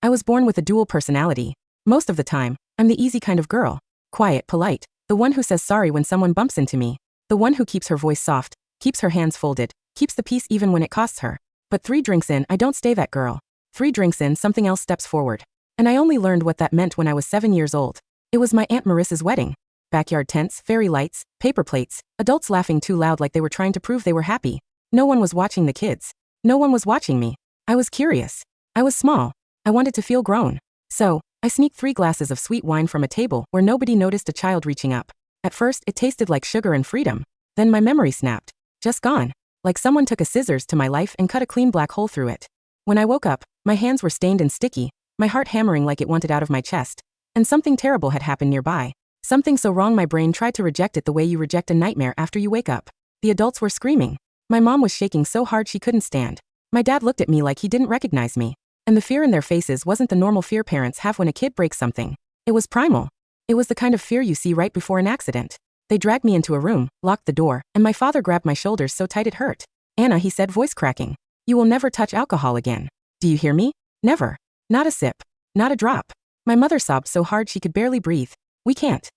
I was born with a dual personality. Most of the time, I'm the easy kind of girl. Quiet, polite, the one who says sorry when someone bumps into me. The one who keeps her voice soft, keeps her hands folded, keeps the peace even when it costs her. But 3 drinks in, I don't stay that girl. 3 drinks in, something else steps forward. And I only learned what that meant when I was 7 years old. It was my Aunt Marissa's wedding. Backyard tents, fairy lights, paper plates, adults laughing too loud like they were trying to prove they were happy. No one was watching the kids. No one was watching me. I was curious. I was small. I wanted to feel grown. So, I sneaked 3 glasses of sweet wine from a table where nobody noticed a child reaching up. At first, it tasted like sugar and freedom. Then my memory snapped. Just gone. Like someone took a scissors to my life and cut a clean black hole through it. When I woke up, my hands were stained and sticky, my heart hammering like it wanted out of my chest. And something terrible had happened nearby. Something so wrong my brain tried to reject it the way you reject a nightmare after you wake up. The adults were screaming. My mom was shaking so hard she couldn't stand. My dad looked at me like he didn't recognize me. And the fear in their faces wasn't the normal fear parents have when a kid breaks something. It was primal. It was the kind of fear you see right before an accident. They dragged me into a room, locked the door, and my father grabbed my shoulders so tight it hurt. Anna, he said, voice cracking. You will never touch alcohol again. Do you hear me? Never. Not a sip. Not a drop. My mother sobbed so hard she could barely breathe. We can't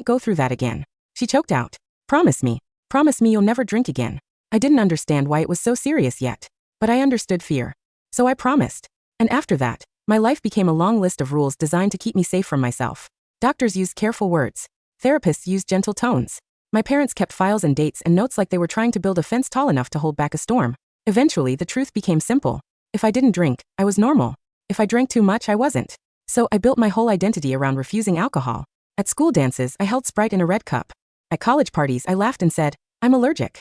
go through that again. She choked out. Promise me you'll never drink again. I didn't understand why it was so serious yet. But I understood fear. So I promised. And after that, my life became a long list of rules designed to keep me safe from myself. Doctors used careful words. Therapists used gentle tones. My parents kept files and dates and notes like they were trying to build a fence tall enough to hold back a storm. Eventually, the truth became simple. If I didn't drink, I was normal. If I drank too much, I wasn't. So I built my whole identity around refusing alcohol. At school dances, I held Sprite in a red cup. At college parties, I laughed and said, I'm allergic.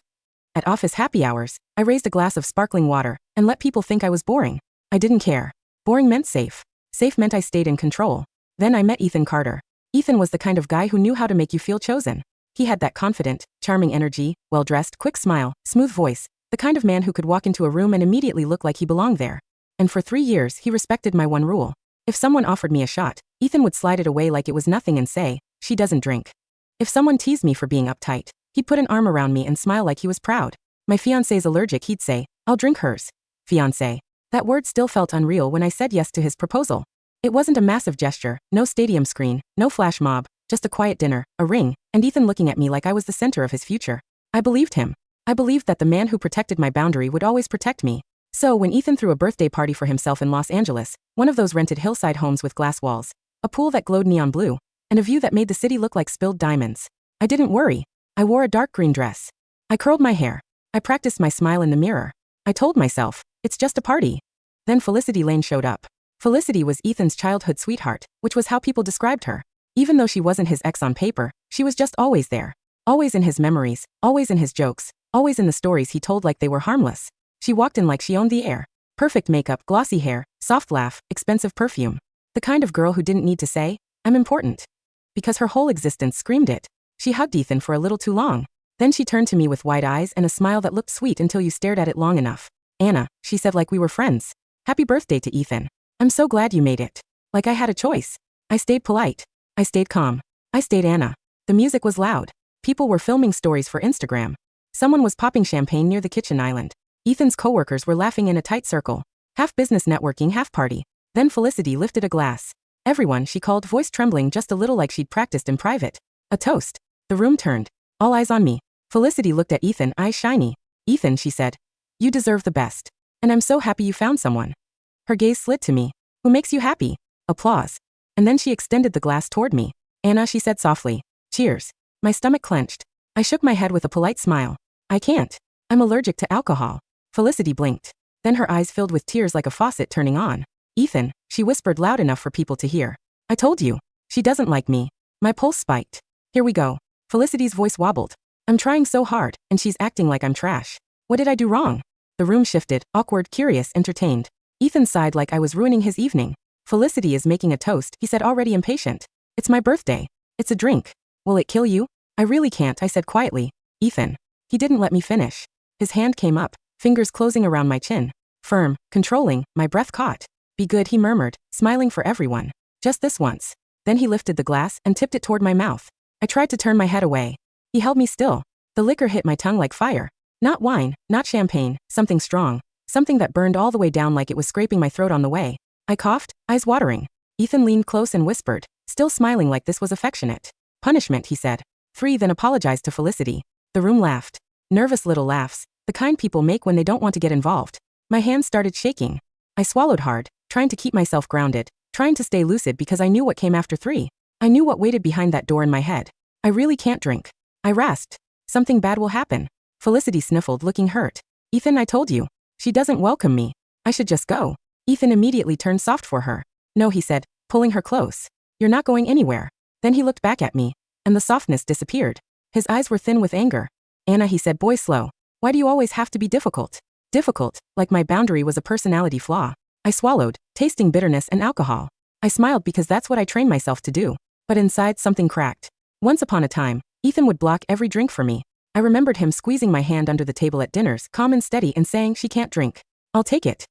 At office happy hours, I raised a glass of sparkling water and let people think I was boring. I didn't care. Boring meant safe. Safe meant I stayed in control. Then I met Ethan Carter. Ethan was the kind of guy who knew how to make you feel chosen. He had that confident, charming energy, well-dressed, quick smile, smooth voice, the kind of man who could walk into a room and immediately look like he belonged there. And for 3 years, he respected my one rule. If someone offered me a shot, Ethan would slide it away like it was nothing and say, she doesn't drink. If someone teased me for being uptight, he'd put an arm around me and smile like he was proud. My fiancé's allergic, he'd say, I'll drink hers. Fiancé. That word still felt unreal when I said yes to his proposal. It wasn't a massive gesture, no stadium screen, no flash mob, just a quiet dinner, a ring, and Ethan looking at me like I was the center of his future. I believed him. I believed that the man who protected my boundary would always protect me. So when Ethan threw a birthday party for himself in Los Angeles, one of those rented hillside homes with glass walls, a pool that glowed neon blue, and a view that made the city look like spilled diamonds, I didn't worry. I wore a dark green dress. I curled my hair. I practiced my smile in the mirror. I told myself, it's just a party. Then Felicity Lane showed up. Felicity was Ethan's childhood sweetheart, which was how people described her. Even though she wasn't his ex on paper, she was just always there. Always in his memories, always in his jokes, always in the stories he told like they were harmless. She walked in like she owned the air. Perfect makeup, glossy hair, soft laugh, expensive perfume. The kind of girl who didn't need to say, I'm important. Because her whole existence screamed it. She hugged Ethan for a little too long. Then she turned to me with wide eyes and a smile that looked sweet until you stared at it long enough. Anna, she said like we were friends. Happy birthday to Ethan. I'm so glad you made it. Like I had a choice. I stayed polite. I stayed calm. I stayed Anna. The music was loud. People were filming stories for Instagram. Someone was popping champagne near the kitchen island. Ethan's coworkers were laughing in a tight circle. Half business networking, half party. Then Felicity lifted a glass. Everyone, she called, voice trembling just a little like she'd practiced in private. A toast. The room turned. All eyes on me. Felicity looked at Ethan, eyes shiny. Ethan, she said. You deserve the best. And I'm so happy you found someone. Her gaze slid to me. Who makes you happy? Applause. And then she extended the glass toward me. Anna, she said softly. Cheers. My stomach clenched. I shook my head with a polite smile. I can't. I'm allergic to alcohol. Felicity blinked. Then her eyes filled with tears like a faucet turning on. Ethan, she whispered loud enough for people to hear. I told you. She doesn't like me. My pulse spiked. Here we go. Felicity's voice wobbled. I'm trying so hard, and she's acting like I'm trash. What did I do wrong? The room shifted, awkward, curious, entertained. Ethan sighed like I was ruining his evening. Felicity is making a toast, he said, already impatient. It's my birthday. It's a drink. Will it kill you? I really can't, I said quietly. Ethan. He didn't let me finish. His hand came up, fingers closing around my chin. Firm, controlling, my breath caught. Be good, he murmured, smiling for everyone. Just this once. Then he lifted the glass and tipped it toward my mouth. I tried to turn my head away. He held me still. The liquor hit my tongue like fire. Not wine, not champagne, something strong. Something that burned all the way down like it was scraping my throat on the way. I coughed, eyes watering. Ethan leaned close and whispered, still smiling like this was affectionate. Punishment, he said. 3, then apologized to Felicity. The room laughed. Nervous little laughs, the kind people make when they don't want to get involved. My hands started shaking. I swallowed hard, trying to keep myself grounded, trying to stay lucid because I knew what came after 3. I knew what waited behind that door in my head. I really can't drink. I rasped. Something bad will happen. Felicity sniffled, looking hurt. Ethan, I told you. She doesn't welcome me. I should just go. Ethan immediately turned soft for her. No, he said, pulling her close. You're not going anywhere. Then he looked back at me, and the softness disappeared. His eyes were thin with anger. Anna, he said, boy slow. Why do you always have to be difficult? Difficult, like my boundary was a personality flaw. I swallowed, tasting bitterness and alcohol. I smiled because that's what I trained myself to do. But inside, something cracked. Once upon a time, Ethan would block every drink for me. I remembered him squeezing my hand under the table at dinners, calm and steady, and saying, she can't drink. I'll take it.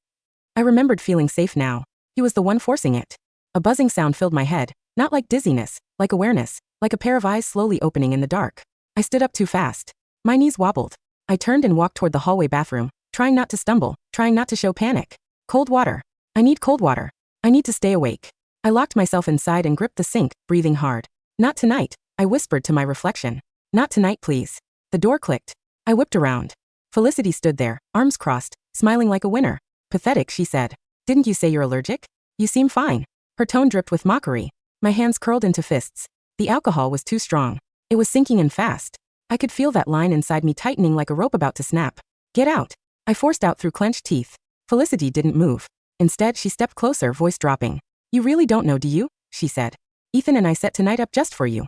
I remembered feeling safe now. He was the one forcing it. A buzzing sound filled my head, not like dizziness, like awareness, like a pair of eyes slowly opening in the dark. I stood up too fast. My knees wobbled. I turned and walked toward the hallway bathroom, trying not to stumble, trying not to show panic. Cold water. I need cold water. I need to stay awake. I locked myself inside and gripped the sink, breathing hard. Not tonight, I whispered to my reflection. Not tonight, please. The door clicked. I whipped around. Felicity stood there, arms crossed, smiling like a winner. Pathetic, she said. Didn't you say you're allergic? You seem fine. Her tone dripped with mockery. My hands curled into fists. The alcohol was too strong. It was sinking in fast. I could feel that line inside me tightening like a rope about to snap. Get out. I forced out through clenched teeth. Felicity didn't move. Instead, she stepped closer, voice dropping. You really don't know, do you? She said. Ethan and I set tonight up just for you.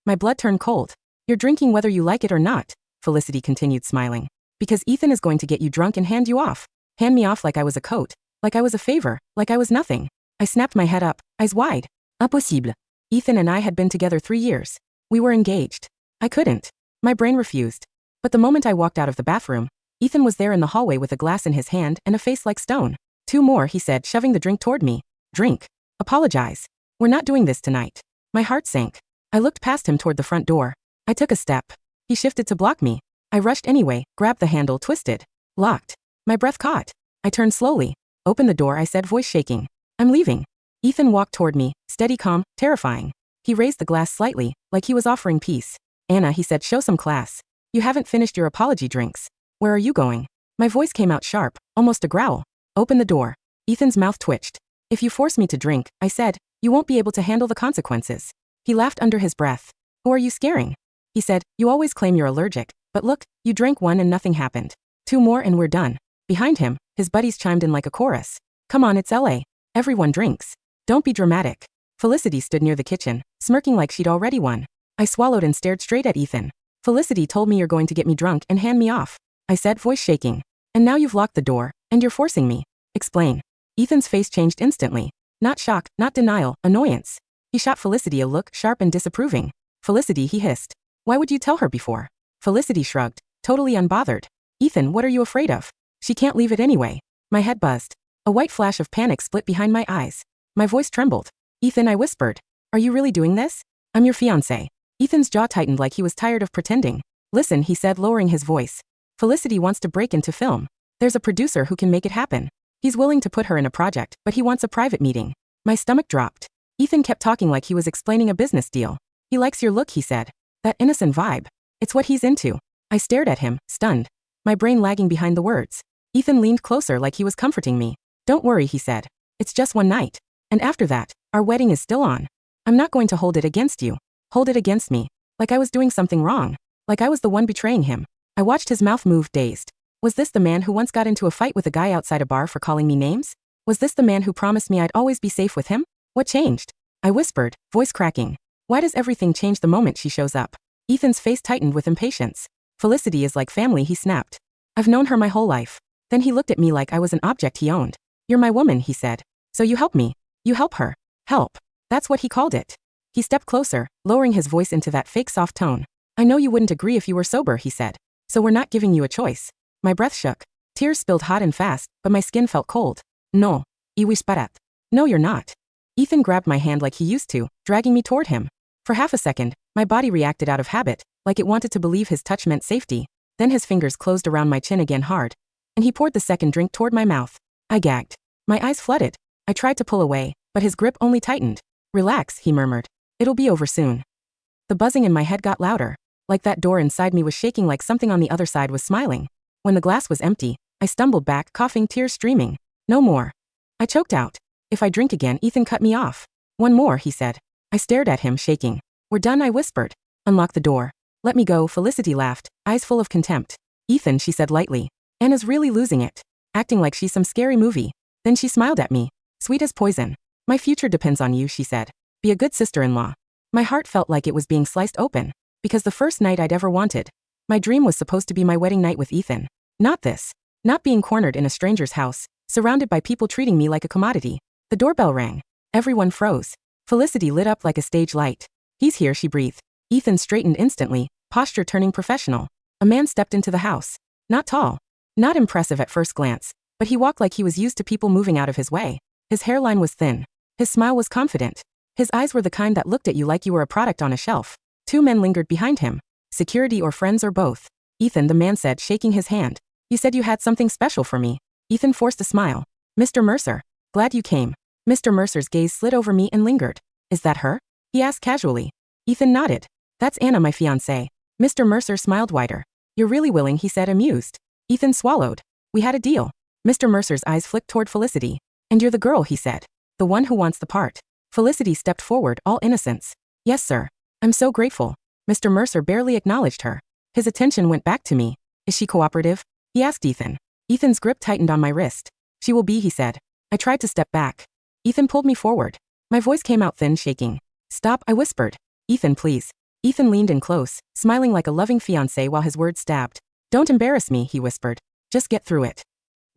My blood turned cold. You're drinking whether you like it or not, Felicity continued smiling. Because Ethan is going to get you drunk and hand you off. Hand me off like I was a coat, like I was a favor, like I was nothing. I snapped my head up, eyes wide. Impossible. Ethan and I had been together 3 years. We were engaged. I couldn't. My brain refused. But the moment I walked out of the bathroom, Ethan was there in the hallway with a glass in his hand and a face like stone. 2 more, he said, shoving the drink toward me. Drink. Apologize. We're not doing this tonight. My heart sank. I looked past him toward the front door. I took a step. He shifted to block me. I rushed anyway, grabbed the handle, twisted. Locked. My breath caught. I turned slowly. Open the door, I said, voice shaking. I'm leaving. Ethan walked toward me, steady, calm, terrifying. He raised the glass slightly, like he was offering peace. Anna, he said, show some class. You haven't finished your apology drinks. Where are you going? My voice came out sharp, almost a growl. Open the door. Ethan's mouth twitched. If you force me to drink, I said, you won't be able to handle the consequences. He laughed under his breath. Who are you scaring? He said, you always claim you're allergic, but look, you drank 1 and nothing happened. 2 more and we're done. Behind him, his buddies chimed in like a chorus. Come on, it's LA. Everyone drinks. Don't be dramatic. Felicity stood near the kitchen, smirking like she'd already won. I swallowed and stared straight at Ethan. Felicity told me you're going to get me drunk and hand me off. I said, voice shaking. And now you've locked the door, and you're forcing me. Explain. Ethan's face changed instantly. Not shock, not denial, annoyance. He shot Felicity a look, sharp and disapproving. Felicity, he hissed. Why would you tell her before? Felicity shrugged, totally unbothered. Ethan, what are you afraid of? She can't leave it anyway. My head buzzed. A white flash of panic split behind my eyes. My voice trembled. Ethan, I whispered. Are you really doing this? I'm your fiancé. Ethan's jaw tightened like he was tired of pretending. Listen, he said, lowering his voice. Felicity wants to break into film. There's a producer who can make it happen. He's willing to put her in a project, but he wants a private meeting. My stomach dropped. Ethan kept talking like he was explaining a business deal. He likes your look, he said. That innocent vibe. It's what he's into. I stared at him, stunned. My brain lagging behind the words. Ethan leaned closer like he was comforting me. Don't worry, he said. It's just one night. And after that, our wedding is still on. I'm not going to hold it against you. Hold it against me. Like I was doing something wrong. Like I was the one betraying him. I watched his mouth move, dazed. Was this the man who once got into a fight with a guy outside a bar for calling me names? Was this the man who promised me I'd always be safe with him? What changed? I whispered, voice cracking. Why does everything change the moment she shows up? Ethan's face tightened with impatience. Felicity is like family, he snapped. I've known her my whole life. Then he looked at me like I was an object he owned. You're my woman, he said. So you help me. You help her. Help. That's what he called it. He stepped closer, lowering his voice into that fake soft tone. I know you wouldn't agree if you were sober, he said. So we're not giving you a choice. My breath shook. Tears spilled hot and fast, but my skin felt cold. No. Y whisperat. No, you're not. Ethan grabbed my hand like he used to, dragging me toward him. For half a second, my body reacted out of habit, like it wanted to believe his touch meant safety. Then his fingers closed around my chin again hard, and he poured the second drink toward my mouth. I gagged. My eyes flooded. I tried to pull away, but his grip only tightened. Relax, he murmured. It'll be over soon. The buzzing in my head got louder. Like that door inside me was shaking, like something on the other side was smiling. When the glass was empty, I stumbled back, coughing, tears streaming. No more. I choked out. If I drink again, Ethan cut me off. One more, he said. I stared at him, shaking. We're done, I whispered. Unlock the door. Let me go, Felicity laughed, eyes full of contempt. Ethan, she said lightly. Anna's really losing it. Acting like she's some scary movie. Then she smiled at me. Sweet as poison. My future depends on you, she said. Be a good sister-in-law. My heart felt like it was being sliced open. Because the first night I'd ever wanted. My dream was supposed to be my wedding night with Ethan. Not this. Not being cornered in a stranger's house, surrounded by people treating me like a commodity. The doorbell rang. Everyone froze. Felicity lit up like a stage light. He's here, she breathed. Ethan straightened instantly, posture turning professional. A man stepped into the house. Not tall. Not impressive at first glance, but he walked like he was used to people moving out of his way. His hairline was thin. His smile was confident. His eyes were the kind that looked at you like you were a product on a shelf. Two men lingered behind him. Security or friends or both. Ethan, the man said, shaking his hand. You said you had something special for me. Ethan forced a smile. Mr. Mercer. Glad you came. Mr. Mercer's gaze slid over me and lingered. Is that her? He asked casually. Ethan nodded. That's Anna, my fiancée. Mr. Mercer smiled wider. You're really willing, he said, amused. Ethan swallowed. We had a deal. Mr. Mercer's eyes flicked toward Felicity. And you're the girl, he said. The one who wants the part. Felicity stepped forward, all innocence. Yes, sir. I'm so grateful. Mr. Mercer barely acknowledged her. His attention went back to me. Is she cooperative? He asked Ethan. Ethan's grip tightened on my wrist. She will be, he said. I tried to step back. Ethan pulled me forward. My voice came out thin, shaking. Stop, I whispered. Ethan, please. Ethan leaned in close, smiling like a loving fiancé while his words stabbed. Don't embarrass me, he whispered. Just get through it.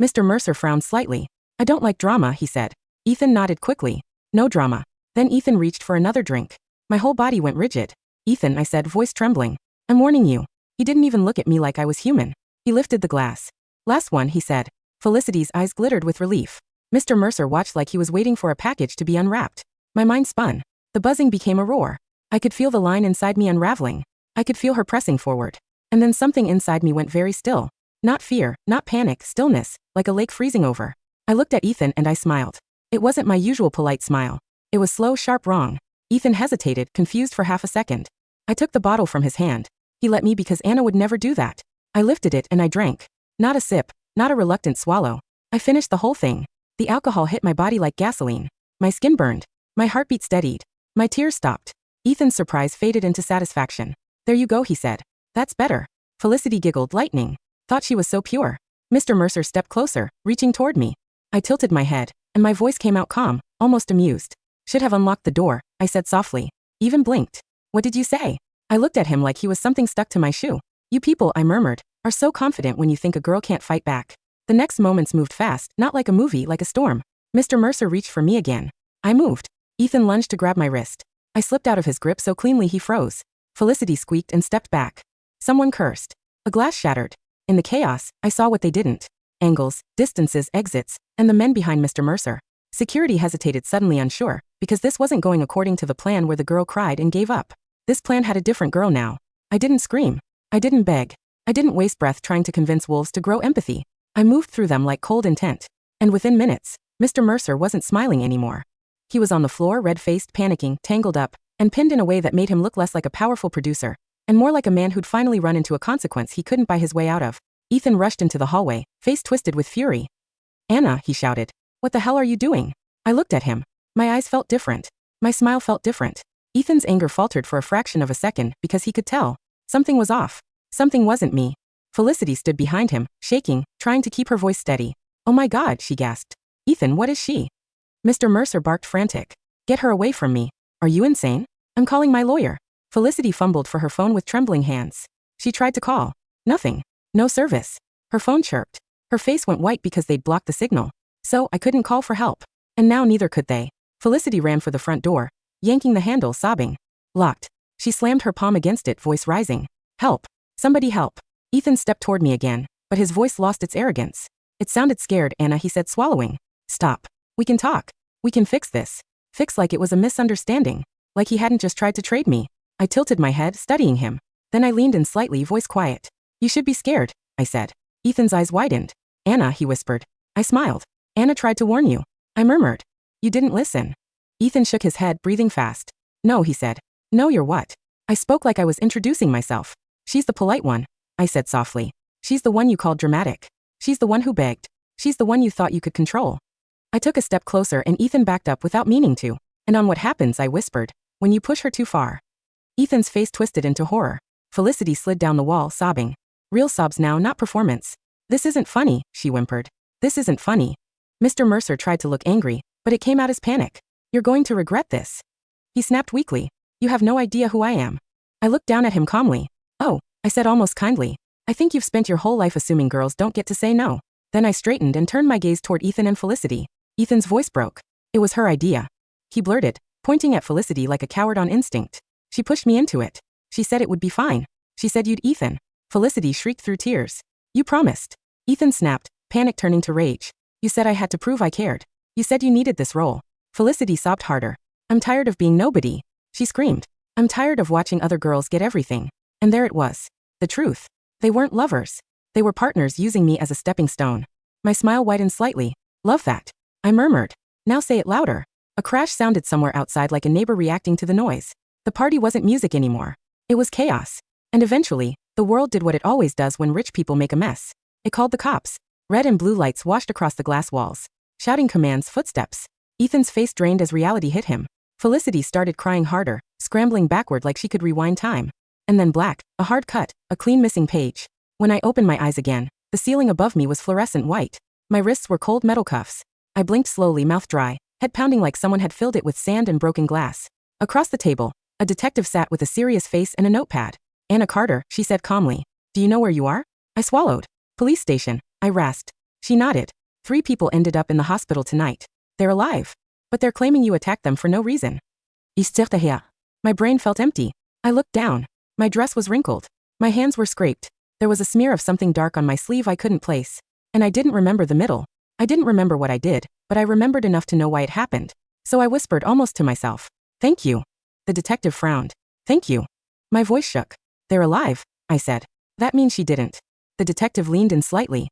Mr. Mercer frowned slightly. I don't like drama, he said. Ethan nodded quickly. No drama. Then Ethan reached for another drink. My whole body went rigid. Ethan, I said, voice trembling. I'm warning you. He didn't even look at me like I was human. He lifted the glass. Last one, he said. Felicity's eyes glittered with relief. Mr. Mercer watched like he was waiting for a package to be unwrapped. My mind spun. The buzzing became a roar. I could feel the line inside me unraveling. I could feel her pressing forward. And then something inside me went very still. Not fear, not panic, stillness, like a lake freezing over. I looked at Ethan and I smiled. It wasn't my usual polite smile. It was slow, sharp, wrong. Ethan hesitated, confused for half a second. I took the bottle from his hand. He let me because Anna would never do that. I lifted it and I drank. Not a sip, not a reluctant swallow. I finished the whole thing. The alcohol hit my body like gasoline. My skin burned. My heartbeat steadied. My tears stopped. Ethan's surprise faded into satisfaction. There you go, he said. That's better. Felicity giggled, lightning. Thought she was so pure. Mr. Mercer stepped closer, reaching toward me. I tilted my head, and my voice came out calm, almost amused. Should have unlocked the door, I said softly. Even blinked. What did you say? I looked at him like he was something stuck to my shoe. You people, I murmured, are so confident when you think a girl can't fight back. The next moments moved fast, not like a movie, like a storm. Mr. Mercer reached for me again. I moved. Ethan lunged to grab my wrist. I slipped out of his grip so cleanly he froze. Felicity squeaked and stepped back. Someone cursed. A glass shattered. In the chaos, I saw what they didn't. Angles, distances, exits, and the men behind Mr. Mercer. Security hesitated, suddenly unsure, because this wasn't going according to the plan where the girl cried and gave up. This plan had a different girl now. I didn't scream. I didn't beg. I didn't waste breath trying to convince wolves to grow empathy. I moved through them like cold intent. And within minutes, Mr. Mercer wasn't smiling anymore. He was on the floor, red-faced, panicking, tangled up, and pinned in a way that made him look less like a powerful producer, and more like a man who'd finally run into a consequence he couldn't buy his way out of. Ethan rushed into the hallway, face twisted with fury. Anna, he shouted. What the hell are you doing? I looked at him. My eyes felt different. My smile felt different. Ethan's anger faltered for a fraction of a second because he could tell. Something was off. Something wasn't me. Felicity stood behind him, shaking, trying to keep her voice steady. Oh my God, she gasped. Ethan, what is she? Mr. Mercer barked, frantic. Get her away from me. Are you insane? I'm calling my lawyer. Felicity fumbled for her phone with trembling hands. She tried to call. Nothing. No service. Her phone chirped. Her face went white because they'd blocked the signal. So I couldn't call for help. And now neither could they. Felicity ran for the front door, yanking the handle, sobbing. Locked. She slammed her palm against it, voice rising. Help. Somebody help. Ethan stepped toward me again, but his voice lost its arrogance. It sounded scared, Anna, he said, swallowing. Stop. We can talk. We can fix this. Fix like it was a misunderstanding. Like he hadn't just tried to trade me. I tilted my head, studying him. Then I leaned in slightly, voice quiet. You should be scared, I said. Ethan's eyes widened. Anna, he whispered. I smiled. Anna tried to warn you. I murmured. You didn't listen. Ethan shook his head, breathing fast. No, he said. No, you're what? I spoke like I was introducing myself. She's the polite one, I said softly. She's the one you called dramatic. She's the one who begged. She's the one you thought you could control. I took a step closer and Ethan backed up without meaning to. And on what happens, I whispered. When you push her too far. Ethan's face twisted into horror. Felicity slid down the wall, sobbing. Real sobs now, not performance. This isn't funny, she whimpered. This isn't funny. Mr. Mercer tried to look angry, but it came out as panic. You're going to regret this. He snapped weakly. You have no idea who I am. I looked down at him calmly. Oh, I said almost kindly. I think you've spent your whole life assuming girls don't get to say no. Then I straightened and turned my gaze toward Ethan and Felicity. Ethan's voice broke. It was her idea. He blurted, pointing at Felicity like a coward on instinct. She pushed me into it. She said it would be fine. She said you'd Ethan. Felicity shrieked through tears. You promised. Ethan snapped, panic turning to rage. You said I had to prove I cared. You said you needed this role. Felicity sobbed harder. I'm tired of being nobody. She screamed. I'm tired of watching other girls get everything. And there it was. The truth. They weren't lovers. They were partners using me as a stepping stone. My smile widened slightly. Love that. I murmured. Now say it louder. A crash sounded somewhere outside like a neighbor reacting to the noise. The party wasn't music anymore. It was chaos. And eventually, the world did what it always does when rich people make a mess. It called the cops. Red and blue lights washed across the glass walls. Shouting commands, footsteps. Ethan's face drained as reality hit him. Felicity started crying harder, scrambling backward like she could rewind time. And then black, a hard cut, a clean missing page. When I opened my eyes again, the ceiling above me was fluorescent white. My wrists were cold metal cuffs. I blinked slowly, mouth dry, head pounding like someone had filled it with sand and broken glass. Across the table, a detective sat with a serious face and a notepad. Anna Carter, she said calmly. Do you know where you are? I swallowed. Police station, I rasped. She nodded. 3 people ended up in the hospital tonight. They're alive. But they're claiming you attacked them for no reason. My brain felt empty. I looked down. My dress was wrinkled. My hands were scraped. There was a smear of something dark on my sleeve I couldn't place. And I didn't remember the middle. I didn't remember what I did, but I remembered enough to know why it happened. So I whispered almost to myself. Thank you. The detective frowned. Thank you. My voice shook. They're alive, I said. That means she didn't. The detective leaned in slightly.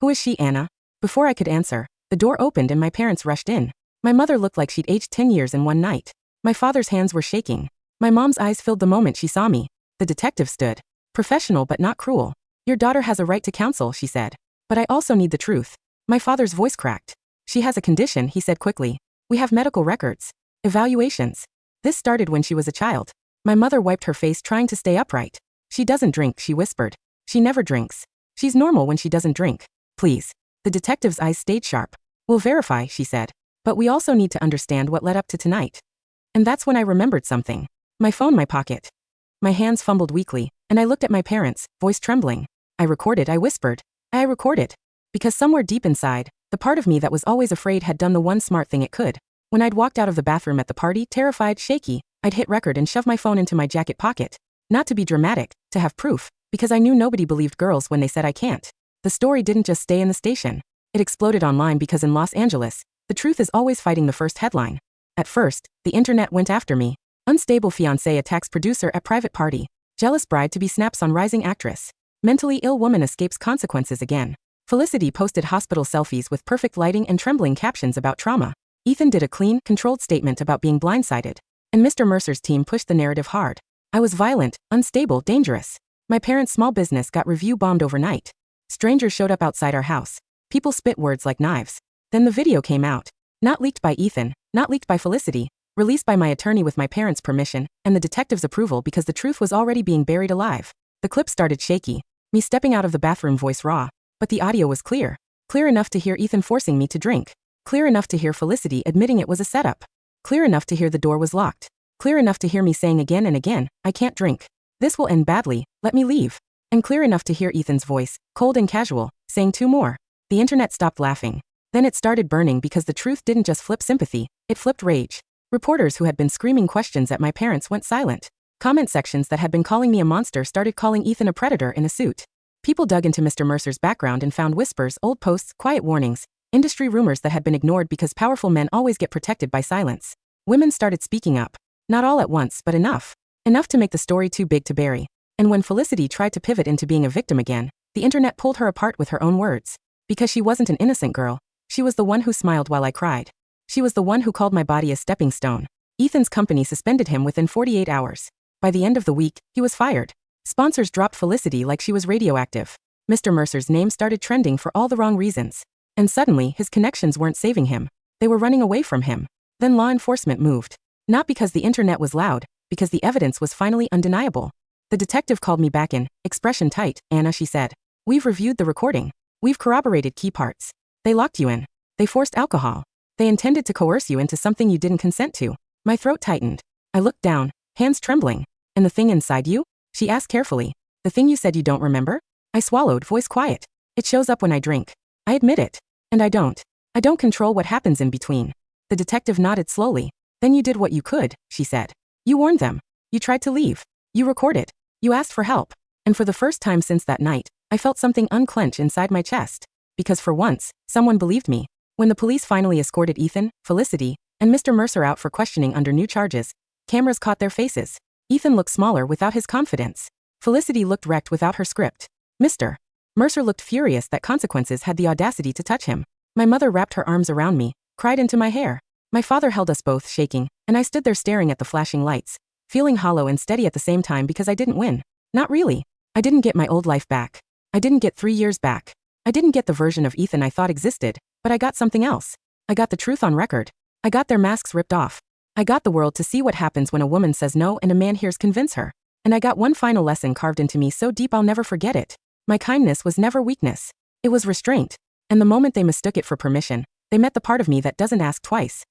Who is she, Anna? Before I could answer, the door opened and my parents rushed in. My mother looked like she'd aged 10 years in one night. My father's hands were shaking. My mom's eyes filled the moment she saw me. The detective stood. Professional but not cruel. Your daughter has a right to counsel, she said. But I also need the truth. My father's voice cracked. She has a condition, he said quickly. We have medical records. Evaluations. This started when she was a child. My mother wiped her face trying to stay upright. She doesn't drink, she whispered. She never drinks. She's normal when she doesn't drink. Please. The detective's eyes stayed sharp. We'll verify, she said. But we also need to understand what led up to tonight. And that's when I remembered something. My phone, my pocket. My hands fumbled weakly, and I looked at my parents, voice trembling. I recorded, I whispered. I recorded. Because somewhere deep inside, the part of me that was always afraid had done the one smart thing it could. When I'd walked out of the bathroom at the party, terrified, shaky, I'd hit record and shove my phone into my jacket pocket. Not to be dramatic, to have proof, because I knew nobody believed girls when they said I can't. The story didn't just stay in the station. It exploded online because in Los Angeles, the truth is always fighting the first headline. At first, the internet went after me. Unstable fiancé attacks producer at private party. Jealous bride to be snaps on rising actress. Mentally ill woman escapes consequences again. Felicity posted hospital selfies with perfect lighting and trembling captions about trauma. Ethan did a clean, controlled statement about being blindsided. And Mr. Mercer's team pushed the narrative hard. I was violent, unstable, dangerous. My parents' small business got review bombed overnight. Strangers showed up outside our house. People spit words like knives. Then the video came out. Not leaked by Ethan, not leaked by Felicity, released by my attorney with my parents' permission, and the detective's approval because the truth was already being buried alive. The clip started shaky. Me stepping out of the bathroom, voice raw. But the audio was clear. Clear enough to hear Ethan forcing me to drink. Clear enough to hear Felicity admitting it was a setup. Clear enough to hear the door was locked. Clear enough to hear me saying again and again, I can't drink. This will end badly, let me leave. And clear enough to hear Ethan's voice, cold and casual, saying 2 more. The internet stopped laughing. Then it started burning because the truth didn't just flip sympathy, it flipped rage. Reporters who had been screaming questions at my parents went silent. Comment sections that had been calling me a monster started calling Ethan a predator in a suit. People dug into Mr. Mercer's background and found whispers, old posts, quiet warnings, industry rumors that had been ignored because powerful men always get protected by silence. Women started speaking up. Not all at once, but enough. Enough to make the story too big to bury. And when Felicity tried to pivot into being a victim again, the internet pulled her apart with her own words. Because she wasn't an innocent girl. She was the one who smiled while I cried. She was the one who called my body a stepping stone. Ethan's company suspended him within 48 hours. By the end of the week, he was fired. Sponsors dropped Felicity like she was radioactive. Mr. Mercer's name started trending for all the wrong reasons. And suddenly, his connections weren't saving him. They were running away from him. Then law enforcement moved. Not because the internet was loud, because the evidence was finally undeniable. The detective called me back in, expression tight. Anna, she said. We've reviewed the recording. We've corroborated key parts. They locked you in. They forced alcohol. They intended to coerce you into something you didn't consent to. My throat tightened. I looked down, hands trembling. And the thing inside you? She asked carefully. The thing you said you don't remember? I swallowed, voice quiet. It shows up when I drink. I admit it. And I don't. I don't control what happens in between. The detective nodded slowly. Then you did what you could, she said. You warned them. You tried to leave. You recorded. You asked for help. And for the first time since that night, I felt something unclench inside my chest. Because for once, someone believed me. When the police finally escorted Ethan, Felicity, and Mr. Mercer out for questioning under new charges, cameras caught their faces. Ethan looked smaller without his confidence. Felicity looked wrecked without her script. Mr. Mercer looked furious that consequences had the audacity to touch him. My mother wrapped her arms around me, cried into my hair. My father held us both, shaking, and I stood there staring at the flashing lights, feeling hollow and steady at the same time because I didn't win. Not really. I didn't get my old life back. I didn't get 3 years back. I didn't get the version of Ethan I thought existed, but I got something else. I got the truth on record. I got their masks ripped off. I got the world to see what happens when a woman says no and a man hears convince her. And I got one final lesson carved into me so deep I'll never forget it. My kindness was never weakness. It was restraint. And the moment they mistook it for permission, they met the part of me that doesn't ask twice.